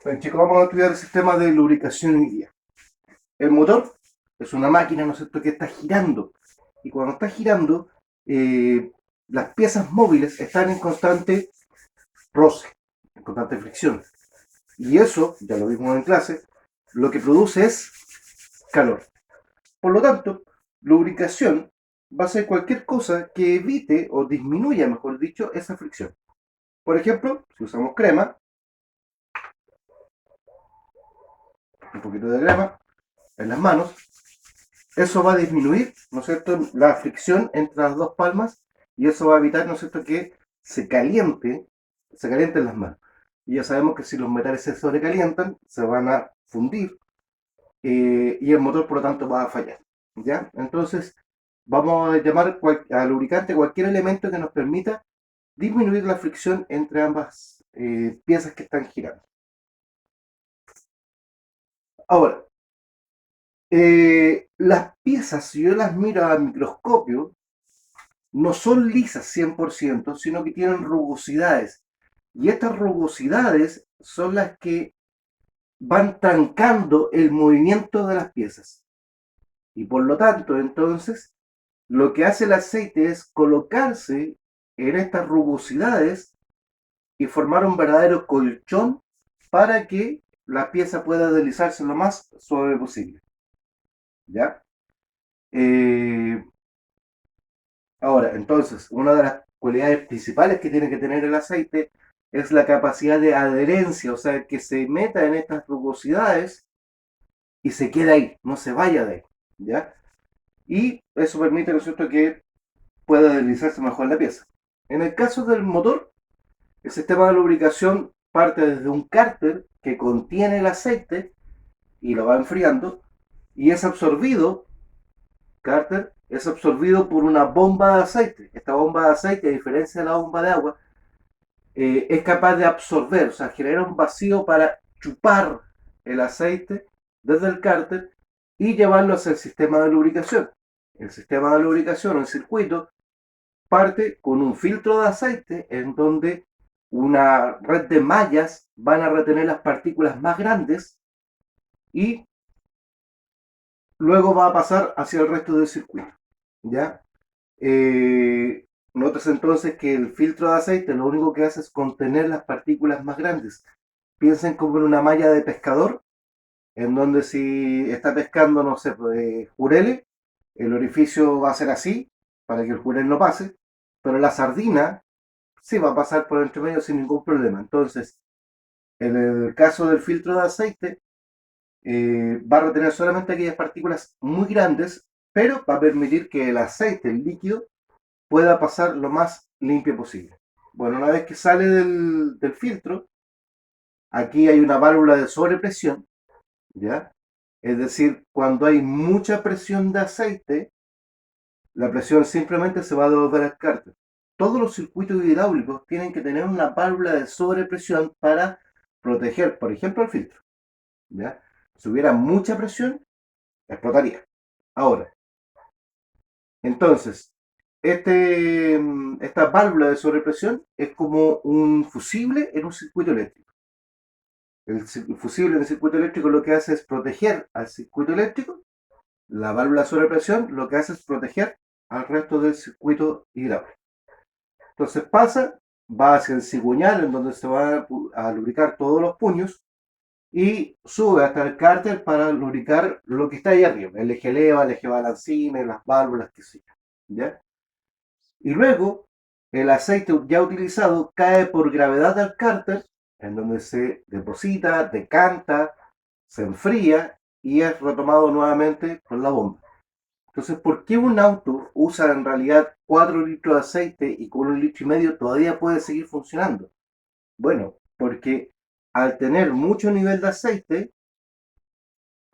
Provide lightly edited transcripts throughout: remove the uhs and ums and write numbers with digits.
Bueno, chicos, vamos a estudiar el sistema de lubricación hoy día. El motor es una máquina, ¿no es cierto?, que está girando. Y cuando está girando, eh, las piezas móviles están en constante roce, en constante fricción. Y eso, ya lo vimos en clase, lo que produce es calor. Por lo tanto, lubricación va a ser cualquier cosa que evite o disminuya, mejor dicho, esa fricción. Por ejemplo, si usamos crema, un poquito de crema en las manos, eso va a disminuir, ¿no es cierto?, la fricción entre las dos palmas y eso va a evitar, ¿no es cierto?, que se calienten las manos. Y ya sabemos que si los metales se sobrecalientan, se van a fundir y el motor, por lo tanto, va a fallar. ¿Ya? Entonces, vamos a llamar al lubricante cualquier elemento que nos permita disminuir la fricción entre ambas piezas que están girando. Ahora, las piezas, si yo las miro al microscopio, no son lisas 100%, sino que tienen rugosidades. Y estas rugosidades son las que van trancando el movimiento de las piezas. Y por lo tanto, entonces, lo que hace el aceite es colocarse en estas rugosidades y formar un verdadero colchón para que la pieza pueda deslizarse lo más suave posible. ¿Ya? Eh, Ahora, entonces, una de las cualidades principales que tiene que tener el aceite es la capacidad de adherencia, o sea, que se meta en estas rugosidades y se quede ahí, no se vaya de ahí, ¿ya? Y eso permite, ¿no es cierto?, que pueda deslizarse mejor la pieza. En el caso del motor, el sistema de lubricación parte desde un cárter que contiene el aceite y lo va enfriando y es absorbido cárter es absorbido por una bomba de aceite. Esta bomba de aceite, a diferencia de la bomba de agua, es capaz de absorber, o sea, genera un vacío para chupar el aceite desde el cárter y llevarlo hacia el sistema de lubricación. El sistema de lubricación, el circuito, parte con un filtro de aceite en donde una red de mallas van a retener las partículas más grandes y luego va a pasar hacia el resto del circuito. ¿Ya? Notas entonces que el filtro de aceite lo único que hace es contener las partículas más grandes. Piensen como en una malla de pescador, en donde si está pescando, no sé, pues, jurel, el orificio va a ser así, para que el jurel no pase, pero la sardina sí va a pasar por entre medio sin ningún problema. Entonces, en el caso del filtro de aceite, va a retener solamente aquellas partículas muy grandes, pero va a permitir que el aceite, el líquido, pueda pasar lo más limpio posible. Bueno, una vez que sale del filtro, aquí hay una válvula de sobrepresión, ¿ya? Es decir, cuando hay mucha presión de aceite, la presión simplemente se va a devolver al cárter. Todos los circuitos hidráulicos tienen que tener una válvula de sobrepresión para proteger, por ejemplo, el filtro, ¿ya? Si hubiera mucha presión, explotaría. Ahora, entonces, esta válvula de sobrepresión es como un fusible en un circuito eléctrico. El fusible en el circuito eléctrico lo que hace es proteger al circuito eléctrico. La válvula de sobrepresión lo que hace es proteger al resto del circuito hidráulico. Entonces pasa, va hacia el cigüeñal en donde se va a lubricar todos los puños y sube hasta el cárter para lubricar lo que está ahí arriba, el eje leva, el eje balancine, las válvulas, que sé yo, ¿ya? Y luego el aceite ya utilizado cae por gravedad al cárter, en donde se deposita, decanta, se enfría y es retomado nuevamente por la bomba. Entonces, ¿por qué un auto usa en realidad 4 litros de aceite y con 1,5 litros todavía puede seguir funcionando? Bueno, porque al tener mucho nivel de aceite,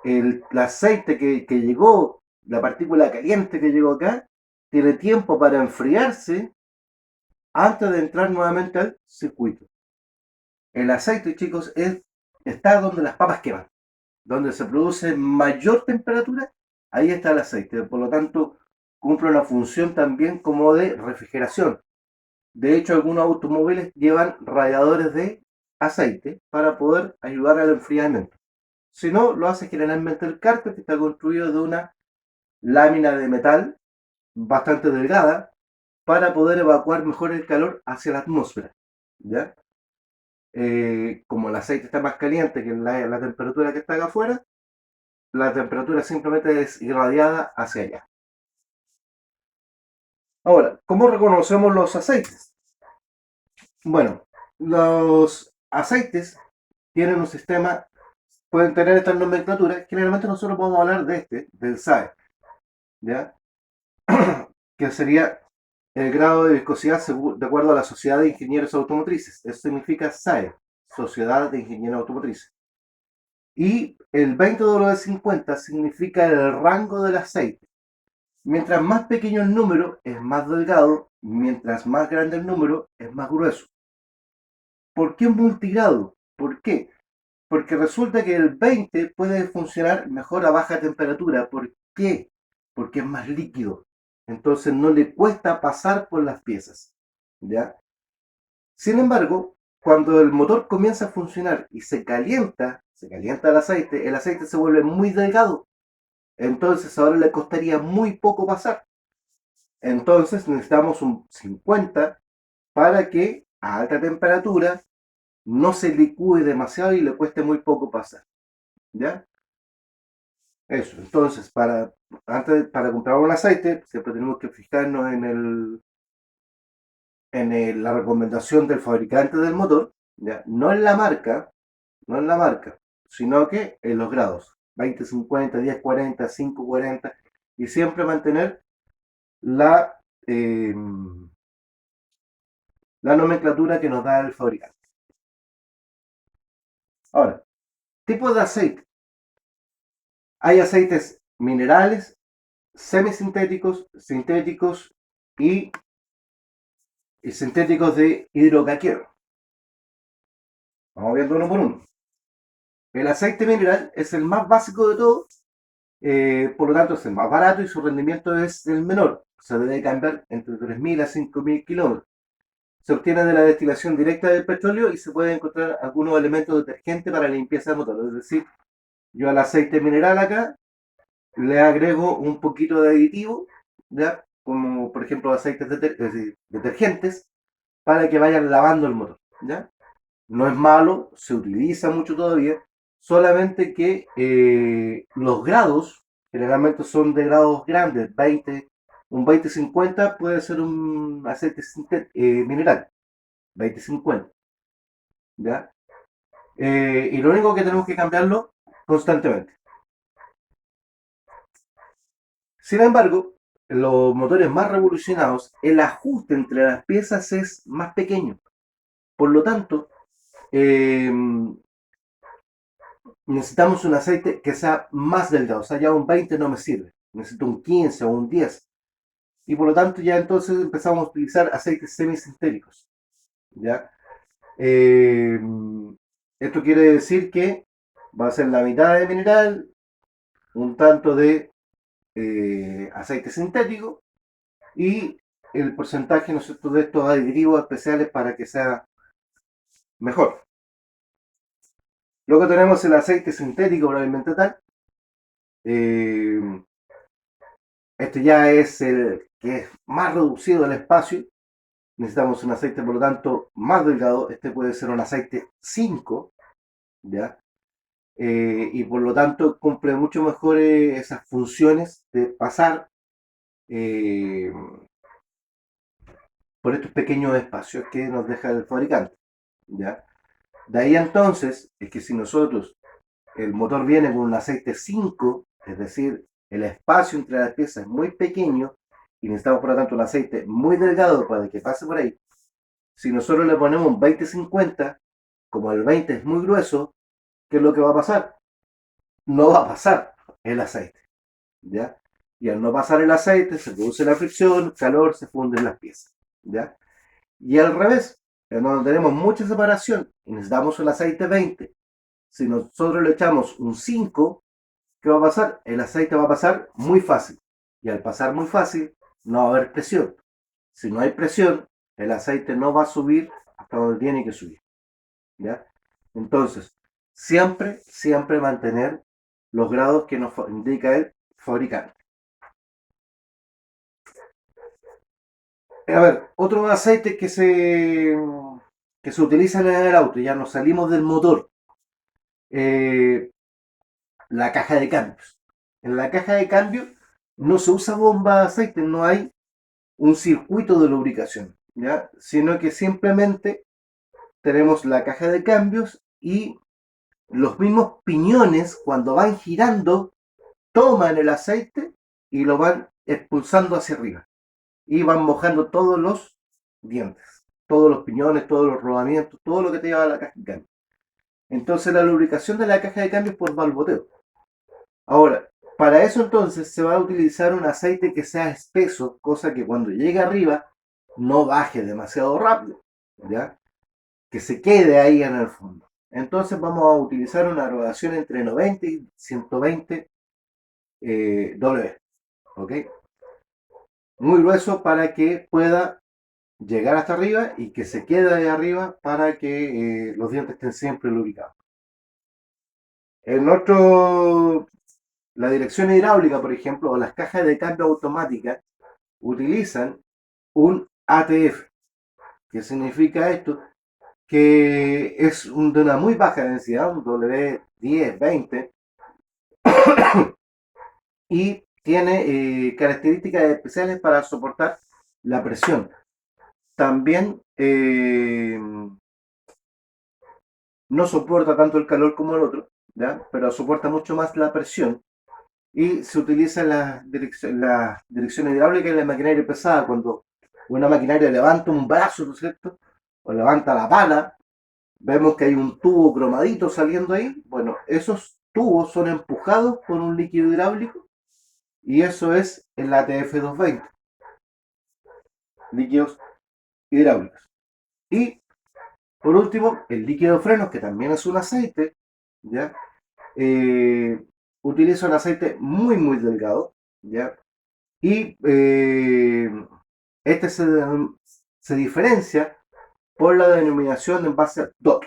el aceite que llegó, la partícula caliente que llegó acá, tiene tiempo para enfriarse antes de entrar nuevamente al circuito. El aceite, chicos, está donde las papas queman, donde se produce mayor temperatura, ahí está el aceite. Por lo tanto, cumple una función también como de refrigeración. De hecho, algunos automóviles llevan radiadores de aceite para poder ayudar al enfriamiento. Si no, lo hace generalmente el cárter, que está construido de una lámina de metal bastante delgada para poder evacuar mejor el calor hacia la atmósfera. ¿Ya? Como el aceite está más caliente que la temperatura que está acá afuera, la temperatura simplemente es irradiada hacia allá. Ahora, ¿cómo reconocemos los aceites? Bueno, los aceites tienen un sistema, pueden tener esta nomenclatura. Generalmente nosotros podemos hablar de del SAE, ¿ya? Que sería el grado de viscosidad de acuerdo a la Sociedad de Ingenieros Automotrices. Eso significa SAE, Sociedad de Ingenieros Automotrices. Y el 20W50 significa el rango del aceite. Mientras más pequeño el número, es más delgado, mientras más grande el número, es más grueso. ¿Por qué multigrado? ¿Por qué? Porque resulta que el 20 puede funcionar mejor a baja temperatura. ¿Por qué? Porque es más líquido. Entonces no le cuesta pasar por las piezas. ¿Ya? Sin embargo, cuando el motor comienza a funcionar y se calienta el aceite se vuelve muy delgado. Entonces ahora le costaría muy poco pasar. Entonces necesitamos un 50 para que a alta temperatura no se licúe demasiado y le cueste muy poco pasar. ¿Ya? Eso. Entonces, para comprar un aceite, siempre tenemos que fijarnos la recomendación del fabricante del motor, ¿ya? No en la marca, no en la marca, sino que en los grados. 20, 50, 10, 40, 5, 40. Y siempre mantener la, eh, la nomenclatura que nos da el fabricante. Ahora, tipos de aceite. Hay aceites minerales, semisintéticos, sintéticos y sintéticos de hidrocaquión. Vamos viendo uno por uno. El aceite mineral es el más básico de todos, por lo tanto es el más barato y su rendimiento es el menor. Se debe cambiar entre 3.000 a 5.000 kilómetros. Se obtiene de la destilación directa del petróleo y se pueden encontrar algunos elementos detergentes para la limpieza del motor. Es decir, yo al aceite mineral acá le agrego un poquito de aditivo, ¿ya? Como por ejemplo aceites detergentes, para que vayan lavando el motor. ¿Ya? No es malo, se utiliza mucho todavía, solamente que los grados generalmente son de grados grandes. Un 20-50 puede ser un aceite mineral, 20-50, ¿ya? Y lo único que tenemos que cambiarlo constantemente. Sin embargo, los motores más revolucionados, el ajuste entre las piezas es más pequeño. Por lo tanto, eh, necesitamos un aceite que sea más delgado. O sea, ya un 20 no me sirve. Necesito un 15 o un 10. Y por lo tanto, ya entonces empezamos a utilizar aceites semisintéticos. ¿Ya? Eh, Esto quiere decir que va a ser la mitad de mineral, un tanto de aceite sintético y el porcentaje, ¿no es cierto?, de estos aditivos especiales para que sea mejor. Luego tenemos el aceite sintético probablemente tal. Eh, este ya es el que es más reducido el espacio. Necesitamos un aceite, por lo tanto, más delgado. Este puede ser un aceite 5, ¿ya? Y por lo tanto cumple mucho mejor esas funciones de pasar eh, por estos pequeños espacios que nos deja el fabricante, ¿ya? De ahí entonces es que si nosotros, el motor viene con un aceite 5, es decir, el espacio entre las piezas es muy pequeño y necesitamos por lo tanto un aceite muy delgado para que pase por ahí. Si nosotros le ponemos un 20-50, como el 20 es muy grueso, ¿qué es lo que va a pasar? No va a pasar el aceite, ¿ya? Y al no pasar el aceite se produce la fricción, calor, se funden las piezas, ¿ya? Y al revés, en donde tenemos mucha separación y necesitamos el aceite 20, si nosotros le echamos un 5, ¿qué va a pasar? El aceite va a pasar muy fácil. Y al pasar muy fácil, no va a haber presión. Si no hay presión, el aceite no va a subir hasta donde tiene que subir. ¿Ya? Entonces, siempre mantener los grados que nos indica el fabricante. A ver, otro aceite que se utiliza en el auto, ya nos salimos del motor, eh, la caja de cambios. En la caja de cambios no se usa bomba de aceite, no hay un circuito de lubricación, ¿ya? Sino que simplemente tenemos la caja de cambios y los mismos piñones, cuando van girando, toman el aceite y lo van expulsando hacia arriba. Y van mojando todos los dientes, todos los piñones, todos los rodamientos, todo lo que te lleva a la caja de cambios. Entonces la lubricación de la caja de cambios por valvoteo. Ahora, para eso entonces se va a utilizar un aceite que sea espeso, cosa que cuando llegue arriba no baje demasiado rápido, ¿ya? Que se quede ahí en el fondo. Entonces vamos a utilizar una graduación entre 90 y 120 W, ¿ok? Muy grueso para que pueda llegar hasta arriba y que se quede ahí arriba para que los dientes estén siempre lubricados. En otro, la dirección hidráulica, por ejemplo, o las cajas de cambio automáticas utilizan un ATF. ¿Qué significa esto? Que es de una muy baja densidad, un W10, 20, y tiene características especiales para soportar la presión. También no soporta tanto el calor como el otro, ¿ya? Pero soporta mucho más la presión. Y se utiliza la dirección hidráulica y la maquinaria pesada. Cuando una maquinaria levanta un brazo, ¿no es cierto? O levanta la pala, vemos que hay un tubo cromadito saliendo ahí. Bueno, esos tubos son empujados por un líquido hidráulico y eso es el ATF 220, líquidos hidráulicos. Y por último, el líquido de frenos, que también es un aceite, ¿ya? Eh, Utiliza un aceite muy delgado, ¿ya? Y este se diferencia por la denominación en base a DOT.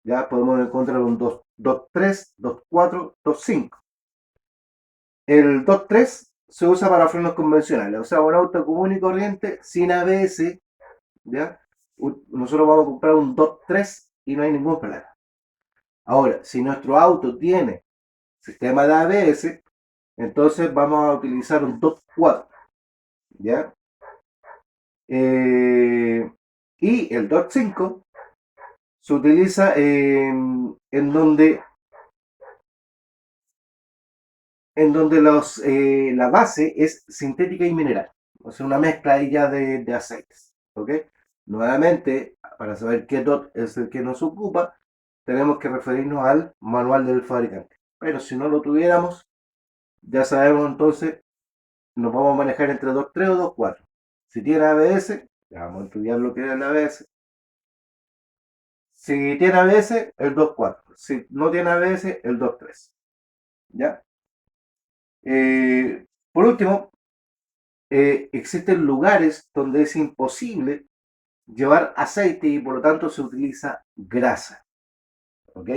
Ya podemos encontrar un DOT 3, DOT 4, DOT 5. El DOT 3 se usa para frenos convencionales, o sea, un auto común y corriente sin ABS, ¿ya? Nosotros vamos a comprar un DOT 3 y no hay ningún problema. Ahora, si nuestro auto tiene sistema de ABS, entonces vamos a utilizar un DOT 4, ¿ya? Y el DOT 5 se utiliza en donde la base es sintética y mineral, o sea, una mezcla ahí ya de aceites, ¿ok? Nuevamente, para saber qué DOT es el que nos ocupa, tenemos que referirnos al manual del fabricante. Pero si no lo tuviéramos, ya sabemos entonces, nos vamos a manejar entre 2.3 o 2.4. Si tiene ABS, ya vamos a estudiar lo que es el ABS. Si tiene ABS, el 2.4. Si no tiene ABS, el 2.3. ¿Ya? Por último, existen lugares donde es imposible llevar aceite y por lo tanto se utiliza grasa. ¿Ok?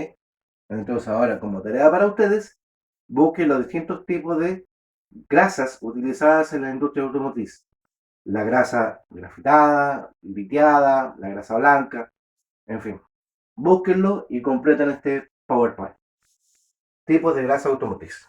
Entonces ahora, como tarea para ustedes, busquen los distintos tipos de grasas utilizadas en la industria automotriz. La grasa grafitada, litiada, la grasa blanca, en fin. Búsquenlo y completen este PowerPoint. Tipos de grasa automotriz.